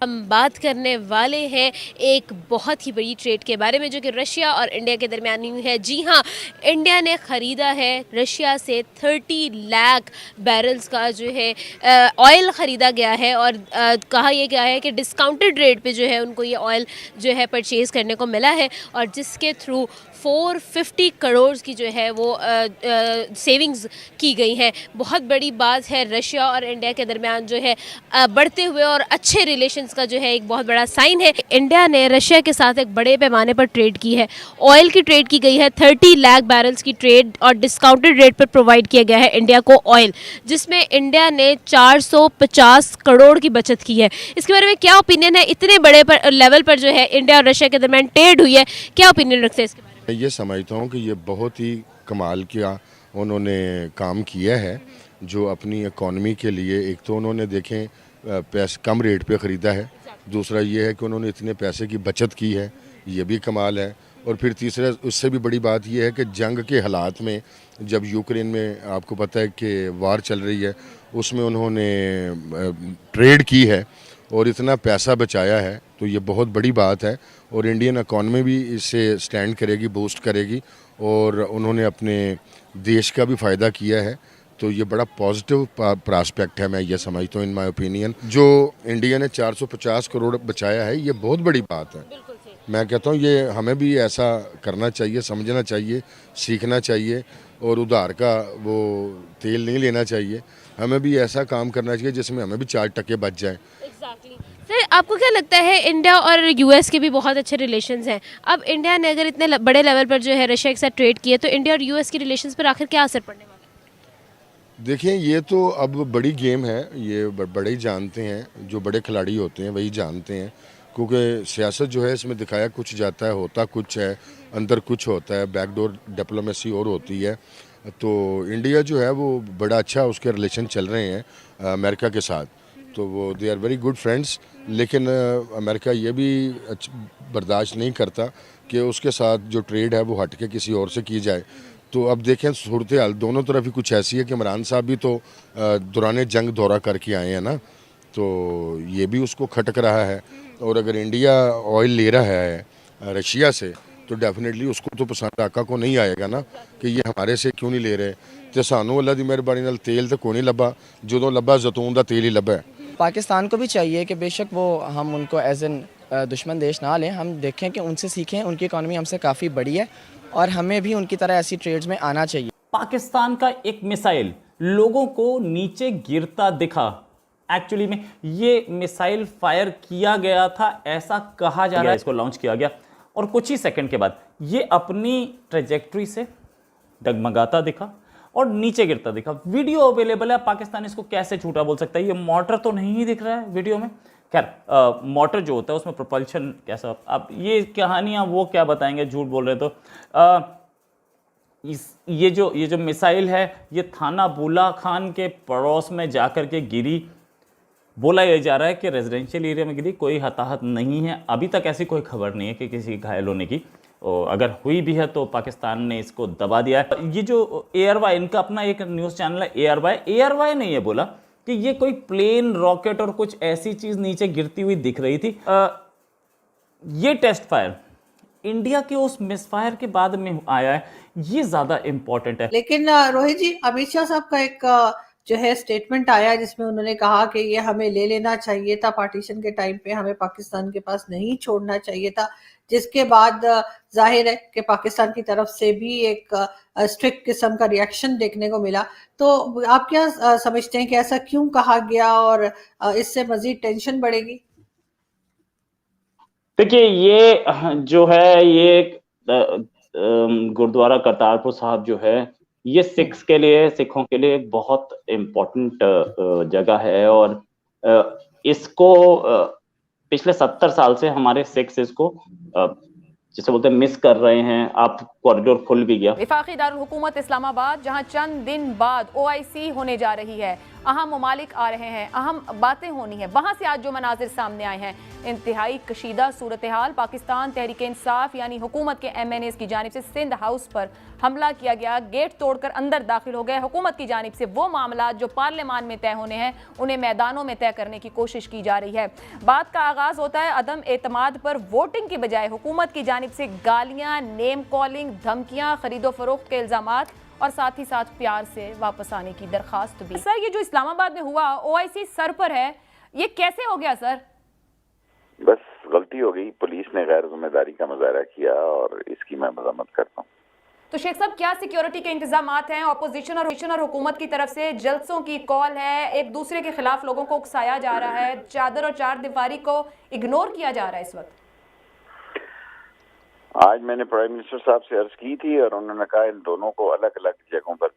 हम बात करने वाले हैं एक बहुत ही बड़ी ट्रेड के बारे में जो कि रशिया और इंडिया के दरमियान हुई है। जी हाँ, इंडिया ने ख़रीदा है रशिया से 30 लाख बैरल्स का जो है ऑयल ख़रीदा गया है और कहा यह गया है कि डिस्काउंटेड रेट पे जो है उनको ये ऑयल जो है परचेज़ करने को मिला है और जिसके थ्रू 450 करोड़ की जो है वो सेविंग्स की गई हैं। बहुत बड़ी बात है, रशिया और इंडिया के दरमियान जो है बढ़ते हुए और अच्छे रिलेशंस का जो है एक बहुत बड़ा साइन है। इंडिया ने रशिया के साथ एक बड़े पैमाने पर ट्रेड की है, ऑयल की ट्रेड की गई है, 30 लाख बैरल्स की ट्रेड और डिस्काउंटेड रेट पर प्रोवाइड किया गया है इंडिया को ऑयल, जिसमें इंडिया ने 450 करोड़ की बचत की है। इसके बारे में क्या ओपिनियन है? इतने बड़े लेवल पर जो है इंडिया और रशिया के दरमियान ट्रेड हुई है, क्या ओपिनियन रखते हैं इसके बारे में? मैं ये समझता हूँ कि ये बहुत ही कमाल किया उन्होंने काम किया है जो अपनी इकॉनमी के लिए। एक तो उन्होंने देखें पैसे कम रेट पे ख़रीदा है, दूसरा ये है कि उन्होंने इतने पैसे की बचत की है, ये भी कमाल है। और फिर तीसरा उससे भी बड़ी बात ये है कि जंग के हालात में जब यूक्रेन में आपको पता है कि वार चल रही है, उसमें उन्होंने ट्रेड की है और इतना पैसा बचाया है, तो ये बहुत बड़ी बात है। और इंडियन इकॉनमी भी इससे स्टैंड करेगी, बूस्ट करेगी और उन्होंने अपने देश का भी फ़ायदा किया है, तो ये बड़ा पॉजिटिव प्रॉस्पेक्ट है। मैं ये समझता हूँ, इन माय ओपिनियन, जो इंडिया ने 450 करोड़ बचाया है ये बहुत बड़ी बात है। मैं कहता हूँ ये हमें भी ऐसा करना चाहिए, समझना चाहिए, सीखना चाहिए और उधार का वो तेल नहीं लेना चाहिए। हमें भी ऐसा काम करना चाहिए जिसमें हमें भी 4 टके बच जाएँ। सर, आपको क्या लगता है, इंडिया और यूएस के भी बहुत अच्छे रिलेशंस हैं। अब इंडिया ने अगर इतने बड़े लेवल पर जो है रशिया के साथ ट्रेड किया तो इंडिया और यूएस के रिलेशंस पर आखिर क्या असर पड़ने वाला है? देखिए ये तो अब बड़ी गेम है, ये बड़े ही जानते हैं, जो बड़े खिलाड़ी होते हैं वही जानते हैं, क्योंकि सियासत जो है इसमें दिखाया कुछ जाता है, होता कुछ है, अंदर कुछ होता है, बैकडोर डिप्लोमेसी और होती है। तो इंडिया जो है वो बड़ा अच्छा उसके रिलेशन चल रहे हैं अमेरिका के साथ, तो वो they are very good friends. लेकिन अमेरिका ये भी बर्दाश्त नहीं करता कि उसके साथ जो ट्रेड है वो हट के किसी और से की जाए। तो अब देखें सूरत हाल दोनों तरफ ही कुछ ऐसी है कि इमरान साहब भी तो दौरान जंग दौरा करके आए हैं ना, तो ये भी उसको खटक रहा है। और अगर इंडिया ऑयल ले रहा है रशिया से तो डेफिनेटली उसको तो पसंद आका को नहीं आएगा ना कि ये हमारे से क्यों नहीं ले रहे। तो सानू अल्लाह दी मेहरबानी नाल तेल तो कोई नहीं लभा, जो लभा जैतून का तेल ही लभा है। पाकिस्तान को भी चाहिए कि बेशक वो हम उनको एज एन दुश्मन देश ना लें, हम देखें कि उनसे सीखें, उनकी इकॉनमी हमसे काफ़ी बड़ी है और हमें भी उनकी तरह ऐसी ट्रेड्स में आना चाहिए। पाकिस्तान का एक मिसाइल लोगों को नीचे गिरता दिखा। एक्चुअली में ये मिसाइल फायर किया गया था, ऐसा कहा जा रहा है, इसको लॉन्च किया गया और कुछ ही सेकंड के बाद ये अपनी ट्रेजेक्ट्री से डगमगाता दिखा और नीचे गिरता दिखा। वीडियो अवेलेबल है, पाकिस्तान इसको कैसे झूठा बोल सकता है? ये मोटर तो नहीं दिख रहा है वीडियो में। खैर मोटर जो होता है उसमें प्रोपल्शन कैसा, अब ये कहानियां वो क्या बताएंगे, झूठ बोल रहे तो ये जो मिसाइल है ये थाना बुला खान के पड़ोस में जाकर के गिरी। बोला यह जा रहा है कि रेजिडेंशियल एरिया में गिरी, कोई हताहत नहीं है, अभी तक ऐसी कोई खबर नहीं है कि किसी घायल होने की, और अगर हुई भी है तो पाकिस्तान ने इसको दबा दिया है। ये जो एयरवाई, इनका अपना एक न्यूज़ चैनल है एयरवाई ने ये बोला कि ये कोई प्लेन, रॉकेट और कुछ ऐसी चीज़ नीचे गिरती हुई दिख रही थी। ये टेस्ट फायर इंडिया के उस मिसफायर के बाद में आया है, ये ज्यादा इंपॉर्टेंट है। लेकिन रोहित जी, अमित शाह साहब का एक जो है स्टेटमेंट आया जिसमें उन्होंने कहा कि ये हमें ले लेना चाहिए था, पार्टीशन के टाइम पे हमें पाकिस्तान के पास नहीं छोड़ना चाहिए था, जिसके बाद जाहिर है कि पाकिस्तान की तरफ से भी एक स्ट्रिक्ट किस्म का रिएक्शन देखने को मिला। तो आप क्या समझते हैं कि ऐसा क्यों कहा गया और इससे मजीद टेंशन बढ़ेगी? देखिए ये जो है ये गुरुद्वारा करतारपुर साहब जो है ये सिखों के लिए एक बहुत इम्पोर्टेंट जगह है और इसको पिछले 70 साल से हमारे सिख्स इसको जिसे बोलते हैं मिस कर रहे हैं, आप कॉरिडोर खुल भी गया। वफाकी दारुल हुकूमत इस्लामाबाद, जहां चंद दिन बाद OIC होने जा रही है, अहम ममालिक आ रहे हैं, अहम बातें होनी है, वहां से आज जो मनाजिर सामने आए हैं, इंतहाई कशीदा सूरत हाल। पाकिस्तान तहरीक इंसाफ यानी हुकूमत के MNAs की जानिब से सिंध हाउस पर हमला किया गया, गेट तोड़कर अंदर दाखिल हो गए। हुकूमत की जानिब से वो मामला जो पार्लियामान में तय होने हैं उन्हें मैदानों में तय करने की कोशिश की जा रही है। बात का आगाज होता है अदम एतमाद पर। वोटिंग की बजाय हुकूमत की जानिब से गालियां, नेम कॉलिंग, धमकियां, खरीदो फरोख्त के इल्जामात और साथ ही साथ प्यार से वापस आने की दरखास्त भी। सर, ये जो इस्लामाबाद में हुआ, OIC सर पर है, ये कैसे हो गया सर? बस गलती हो गई, पुलिस ने गैर जिम्मेदारी का मुजाहरा किया और इसकी मैं मजम्मत करता हूँ। तो शेख साहब, क्या सिक्योरिटी के इंतजामात हैं? अपोजिशन और हुकूमत की तरफ से जलसों की कॉल है, एक दूसरे के खिलाफ लोगों को उकसाया जा रहा है, चादर और चार दीवारी को इग्नोर किया जा रहा है इस वक्त। आज मैंने प्राइम मिनिस्टर साहब से अर्ज की थी और उन्होंने कहा इन दोनों को अलग अलग जगहों पर